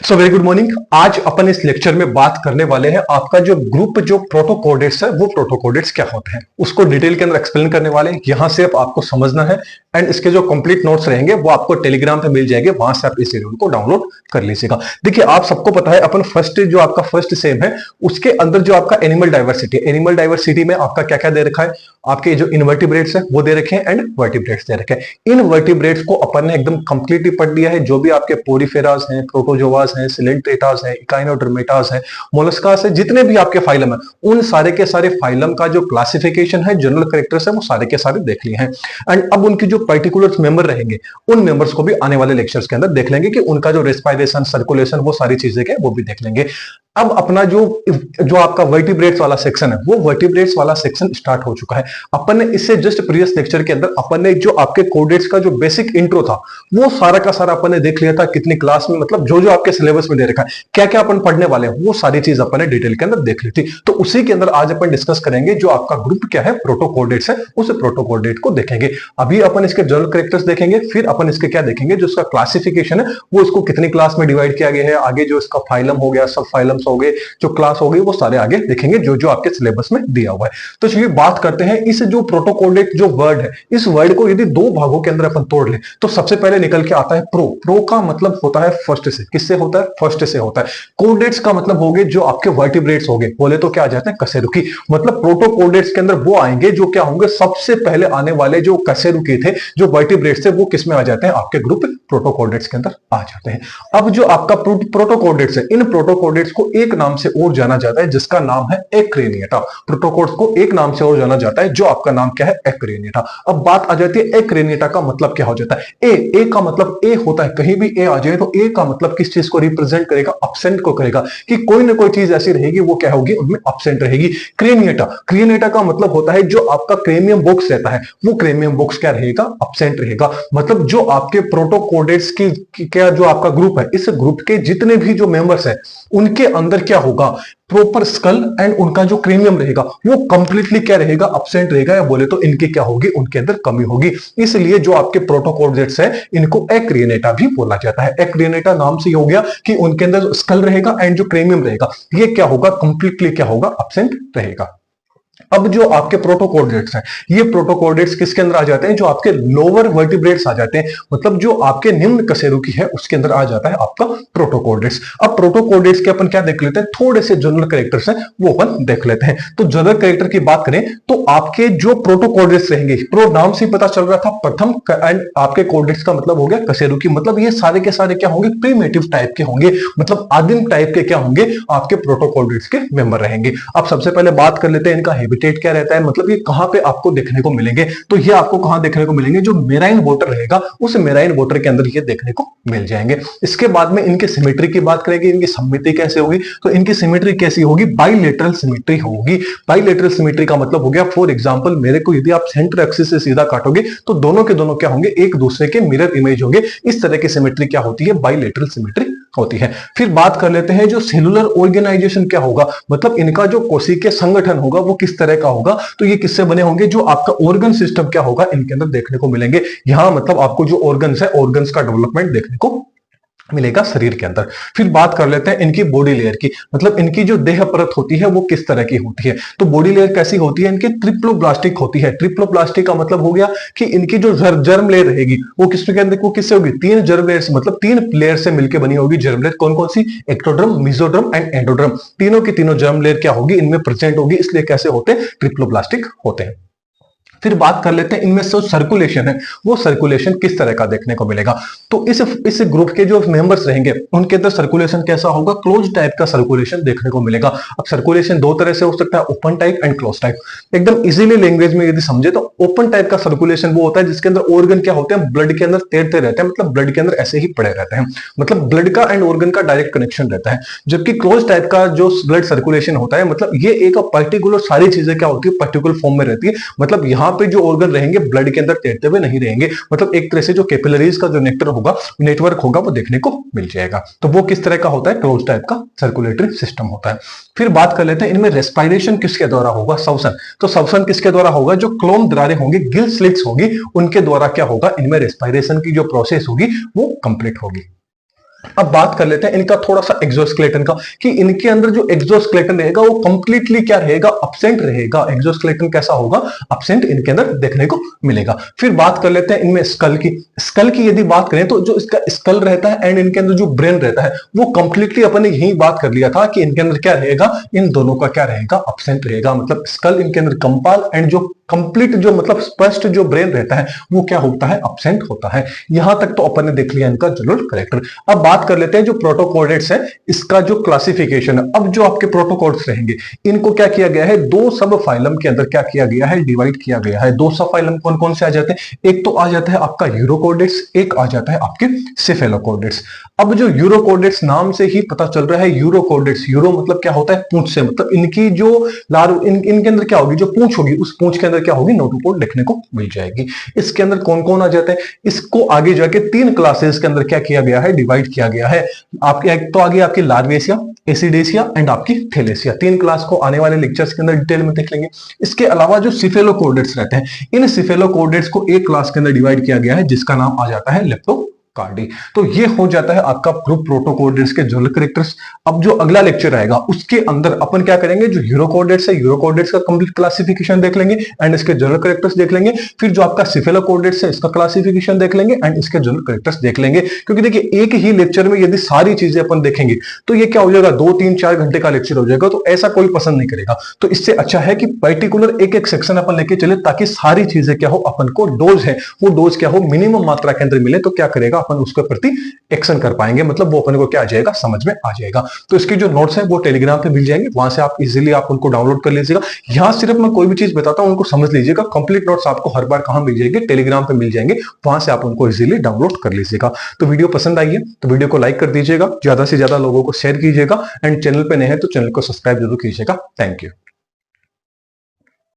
So very good morning. आज अपन इस lecture में बात करने वाले हैं आपका जो ग्रुप जो प्रोटोकोडेट्स है वो प्रोटोकोडेट्स क्या होते हैं उसको डिटेल के अंदर एक्सप्लेन करने वाले हैं। यहां से अब आपको समझना है एंड इसके जो कंप्लीट नोट्स रहेंगे वो आपको टेलीग्राम पे मिल जाएंगे, वहां से आप इस वीडियो को डाउनलोड कर लीजिएगा। देखिए आप सबको पता है अपन जो आपका फर्स्ट सेम है उसके अंदर जो आपका एनिमल डाइवर्सिटी में आपका क्या क्या दे रखा है, आपके जो इनवर्टिब्रेट्स है वो दे रखे हैं एंड वर्टिब्रेट्स दे रखे हैं। इन वर्टिब्रेट्स को अपन ने एकदम कंप्लीटली पढ़ लिया है। जो भी आपके पोरीफेरास हैं, प्रोटोजोआस हैं, सिलेंट्रेटास हैं, इकाइनोडर्मेटास हैं, मोलस्कास है, जितने भी आपके फाइलम है उन सारे के सारे फाइलम का जो क्लासिफिकेशन है, जनरल कैरेक्टर्स है, वो सारे के सारे देख लिए हैं। एंड अब उनकी जो पर्टिकुलर मेंबर रहेंगे उन मेंबर्स को भी आने वाले लेक्चर्स के अंदर देख लेंगे कि उनका जो रेस्पिरेशन, सर्कुलेशन, वो सारी चीजें के वो भी देख लेंगे। अब अपना जो आपका वर्टिब्रेट्स वाला सेक्शन है वो वर्टिब्रेट्स वाला सेक्शन स्टार्ट हो चुका है। अपन ने इससे जस्ट प्रीवियस लेक्चर के अंदर अपन ने जो आपके कोडेट्स का जो बेसिक इंट्रो था वो सारा का सारा अपन ने देख लिया था। कितनी क्लास में, मतलब जो जो आपके सिलेबस में दे रखा है, क्या क्या अपन पढ़ने वाले हैं, वो सारी चीज अपन ने डिटेल के अंदर देख ली थी। तो उसी के अंदर आज अपन डिस्कस करेंगे जो आपका ग्रुप क्या है, प्रोटोकोडेट्स है, उस प्रोटोकोडेट को देखेंगे। अभी अपन इसके जनरल कैरेक्टर्स देखेंगे, फिर अपन इसके क्या देखेंगे, जो इसका क्लासिफिकेशन है वो इसको कितनी क्लास में डिवाइड किया गया है, आगे जो इसका फाइलम हो गया, सब फाइलम्स हो गए, जो क्लास हो गई, वो सारे आगे देखेंगे जो जो आपके सिलेबस में दिया हुआ है। तो चलिए बात करते हैं इस जो प्रोटोकोडेट जो वर्ड है, इस वर्ड को यदि दो भागों के अंदर अपन तोड़ ले तो सबसे पहले निकल के आता है प्रो का मतलब होता है फर्स्ट से। किससे होता है? फर्स्ट से होता है। कोडेट्स का मतलब हो गए जो आपके वर्टिब्रेट्स हो गए, बोले तो क्या आ जाते हैं? कशेरुकी। मतलब प्रोटोकोडेट्स के अंदर वो आएंगे जो क्या होंगे, सबसे पहले आने वाले जो कशेरुकी थे, जो वर्टिब्रेट्स थे, वो किस में आ जाते हैं? आपके ग्रुप प्रोटोकोडेट्स के अंदर आ जाते हैं। अब जो आपका प्रोटोकोडेट्स है, इन प्रोटोकोडेट्स को एक नाम से और जाना जाता है जिसका नाम है एक्रेनिएटा। प्रोटोकोड्स को एक नाम से और जाना जाता है जो आपका नाम क्या है? एक्रेनिएटा। अब बात आ जाती है एक्रेनिएटा का मतलब क्या हो जाता है। ए का मतलब ए होता है, कहीं भी ए आ जाए तो ए का मतलब किस चीज को रिप्रेजेंट करेगा? एब्सेंट को करेगा, कि कोई ना कोई चीज ऐसी रहेगी वो क्या होगी, उनमें एब्सेंट रहेगी। क्रेनिएटा का मतलब होता है जो आपका क्रेमियम बॉक्स रहता है वो क्रेमियम बॉक्स क्या रहेगा? एब्सेंट रहेगा। मतलब जो आपके प्रोटोकोडेट्स की क्या जो आपका ग्रुप है, इस ग्रुप के जितने भी जो मेंबर्स है उनके अंदर क्या होगा, प्रॉपर स्कल एंड उनका जो क्रेनियम रहेगा वो कंप्लीटली क्या रहेगा? एब्सेंट रहेगा, या बोले तो इनकी क्या होगी, उनके अंदर कमी होगी। इसलिए जो आपके प्रोटोकोडेट्स है इनको एक्रेनिएटा भी बोला जाता है। एक्रेनिएटा नाम से हो गया कि उनके अंदर स्कल रहेगा एंड जो क्रेनियम रहेगा ये क्या होगा? कंप्लीटली क्या होगा? एब्सेंट रहेगा। अब जो आपके प्रोटोकोडेट्स हैं, ये प्रोटोकोडेट्स किसके अंदर आ जाते हैं? जो आपके लोअर वर्टिब्रेट्स आ जाते हैं, मतलब जो आपके निम्न कशेरुकी है उसके अंदर आ जाता है आपका प्रोटोकोडेट्स। अब प्रोटोकोडेट्स के अपन क्या देख लेते हैं, थोड़े से जनरल कैरेक्टर्स हैं वो अपन देख लेते हैं। तो जनरल कैरेक्टर की बात करें तो आपके जो प्रोटोकोडेट्स रहेंगे, प्रो नाम से पता चल रहा था प्रथम, एंड आपके कोडेट्स का मतलब हो गया कशेरुकी। मतलब ये सारे के सारे क्या होंगे? प्रीमेटिव टाइप के होंगे, मतलब आदिम टाइप के क्या होंगे? आपके प्रोटोकोडेट्स के मेंबर रहेंगे। अब सबसे पहले बात कर लेते हैं इनका हैबिटेट क्या रहता है, मतलब ये कहां पे आपको देखने को मिलेंगे। तो ये आपको कहां देखने को मिलेंगे? जो मेराइन वाटर रहेगा उस मेराइन वाटर के अंदर ये देखने को मिल जाएंगे। इसके बाद में इनके सिमेट्री की बात करेंगे। इनकी सिमेट्री कैसे होगी? तो इनकी सिमेट्री कैसी होगी? बाइलेटरल सिमेट्री होगी। बाइलेटरल सिमेट्री का मतलब हो गया, फॉर एग्जांपल मेरे को यदि आप सेंटर एक्सिस से सीधा काटोगे तो दोनों के दोनों क्या होंगे? एक दूसरे के मिरर इमेज होंगे। इस तरह की सिमेट्री क्या होती है? बाइलेटरल सिमेट्री होती है। फिर बात कर लेते हैं जो सेलुलर ऑर्गेनाइजेशन क्या होगा, मतलब इनका जो कोशिकीय संगठन होगा वो किस तरह का होगा। तो ये किससे बने होंगे? जो आपका ऑर्गन सिस्टम क्या होगा इनके अंदर देखने को मिलेंगे। यहां मतलब आपको जो ऑर्गन्स है, ऑर्गन्स का डेवलपमेंट देखने को मिलेगा शरीर के अंदर। फिर बात कर लेते हैं इनकी बॉडी लेयर की, मतलब इनकी जो देह परत होती है वो किस तरह की होती है। तो बॉडी लेयर कैसी होती है? इनकी ट्रिप्लोब्लास्टिक होती है। ट्रिप्लोब्लास्टिक का मतलब हो गया कि इनकी जो जर्म लेयर रहेगी वो किसके अंदर, वो किससे होगी? तीन जर्म लेयर से, मतलब तीन लेयर से मिलकर बनी होगी जर्म लेयर। कौन कौन सी? Ectoderm, mesoderm and endoderm. तीनों की तीनों जर्म लेयर क्या होगी? इनमें प्रेजेंट होगी, इसलिए कैसे होते हैं? ट्रिप्लोब्लास्टिक होते हैं। फिर बात कर लेते हैं इनमें से सर्कुलेशन है वो सर्कुलेशन किस तरह का देखने को मिलेगा। तो इस ग्रुप के जो मेंबर्स रहेंगे उनके अंदर सर्कुलेशन कैसा होगा? क्लोज टाइप का सर्कुलेशन देखने को मिलेगा। अब सर्कुलेशन दो तरह से हो सकता है, open type and close type. एकदम इजीली लैंग्वेज में यदि समझे तो ओपन टाइप का सर्कुलेशन वो होता है जिसके अंदर ऑर्गन क्या होते हैं? ब्लड के अंदर तैरते रहते हैं, मतलब ब्लड के अंदर ऐसे ही पड़े रहते हैं, मतलब ब्लड का एंड ऑर्गन का डायरेक्ट कनेक्शन रहता है। जबकि क्लोज टाइप का जो ब्लड सर्कुलेशन होता है, मतलब ये एक पर्टिकुलर सारी चीजें क्या होती है? पर्टिकुलर फॉर्म में रहती है। मतलब यहाँ पे जो ऑर्गन रहेंगे ब्लड के अंदर तैरते हुए नहीं रहेंगे, मतलब एक तरह से जो कैपिलरीज का जो नेटवर्क होगा वो देखने को मिल जाएगा। तो वो किस तरह का होता है? क्लोज टाइप का सर्कुलेटरी सिस्टम होता है। फिर बात कर लेते हैं इनमें रेस्पिरेशन किसके द्वारा होगा? श्वसन। तो श्वसन किसके द्वारा होगा? जो क्लोम दरारें होंगी, गिल स्लिट्स होगी, उनके द्वारा क्या होगा? इनमें रेस्पिरेशन की जो प्रोसेस होगी वो कंप्लीट होगी। अब बात कर लेते हैं इनका थोड़ा सा एक्सोस्केलेटन का, कि इनके अंदर जो एक्सोस्केलेटन रहेगा वो कंप्लीटली क्या रहेगा, अब्सेंट रहेगा। एक्सोस्केलेटन कैसा होगा, अब्सेंट इनके अंदर देखने को मिलेगा। फिर बात कर लेते हैं इनमें स्कल की। स्कल की यदि बात करें तो जो इसका स्कल रहता है एंड इनके अंदर जो ब्रेन रहता है वो कंप्लीटली अपन ने यही बात कर लिया था कि इनके अंदर क्या रहेगा, इन दोनों का क्या रहेगा, अब्सेंट रहेगा। मतलब स्कल इनके अंदर कंपाल एंड जो कंप्लीट जो मतलब स्पष्ट जो ब्रेन रहता है वो क्या होता है, अब्सेंट होता है। यहां तक तो अपन ने देख लिया इनका जनरल कैरेक्टर। अब बात कर लेते हैं जो प्रोटोकॉर्डेट्स है इसका जो क्लासिफिकेशन है। अब जो आपके प्रोटोकॉर्ड्स रहेंगे इनको क्या किया गया है, दो सब फाइलम के अंदर क्या किया गया है, डिवाइड किया गया है। दो सब फाइलम कौन कौन से आ जाते हैं, एक तो आ जाता है आपका यूरोकॉर्डेट्स, एक आ जाता है आपके सेफेलोकॉर्डेट्स। अब जो यूरोकॉर्डेट्स नाम से ही पता चल रहा है, यूरोकॉर्डेट्स, यूरो मतलब क्या होता है, पूंछ से, मतलब इनकी जो इनके अंदर क्या होगी, जो पूंछ होगी उस पूंछ के अंदर क्या होगी, नोटोकॉर्ड देखने को मिल जाएगी। इसके अंदर कौन कौन आ जाते हैं, इसको आगे जाके तीन क्लासेस के अंदर क्या किया गया है, डिवाइड किया गया है। आपके एक तो आगे आपकी लार्वेसिया, एसिडेसिया एंड आपकी थैलेसिया। तीन क्लास को आने वाले लेक्चर्स के अंदर डिटेल में देख लेंगे। इसके अलावा जो सिफेलोकॉर्डेट्स रहते हैं, इन सिफेलोकॉर्डेट्स को एक क्लास के अंदर डिवाइड किया गया है जिसका नाम आ जाता है लेप्टो कार्डी। तो ये हो जाता है आपका ग्रुप प्रोटोकॉर्डेट्स के जनरल कैरेक्टर्स। अब जो अगला लेक्चर आएगा उसके अंदर अपन क्या करेंगे, जो यूरोकॉर्डेट्स है, यूरोकॉर्डेट्स का कंप्लीट क्लासिफिकेशन देख लेंगे एंड इसके जनरल कैरेक्टर्स देख लेंगे। फिर जो आपका सिफेलोकॉर्डेट्स है इसका क्लासिफिकेशन देख लेंगे एंड इसके जनरल कैरेक्टर्स देख लेंगे। क्योंकि देखिए एक ही लेक्चर में यदि सारी चीजें अपन देखेंगे तो ये क्या हो जाएगा, 2-3-4 घंटे का लेक्चर हो जाएगा। तो ऐसा कोई पसंद नहीं करेगा। तो इससे अच्छा है कि पर्टिकुलर एक एक सेक्शन अपन लेके चले ताकि सारी चीजें क्या हो, अपन को डोज है वो डोज क्या हो, मिनिमम मात्रा के अंदर मिले। तो क्या करेगा, अपन उसके प्रति एक्शन कर पाएंगे, मतलब वो अपने को क्या आ जाएगा, समझ में आ जाएगा। तो इसके जो नोट्स हैं वो टेलीग्राम पे मिल जाएंगे, वहां से आप इजीली आप उनको डाउनलोड कर लीजिएगा। यहां सिर्फ मैं कोई भी चीज बताता हूं उनको समझ लीजिएगा। कंप्लीट नोट्स आपको हर बार कहां मिल जाएंगे, टेलीग्राम पे मिल जाएंगे, वहां से आप उनको इजीली डाउनलोड कर लीजिएगा। तो वीडियो पसंद आई है तो वीडियो को लाइक कर दीजिएगा, ज्यादा से ज्यादा लोगों को शेयर कीजिएगा एंड चैनल पे नए हैं तो चैनल को सब्सक्राइब जरूर कीजिएगा। Thank you.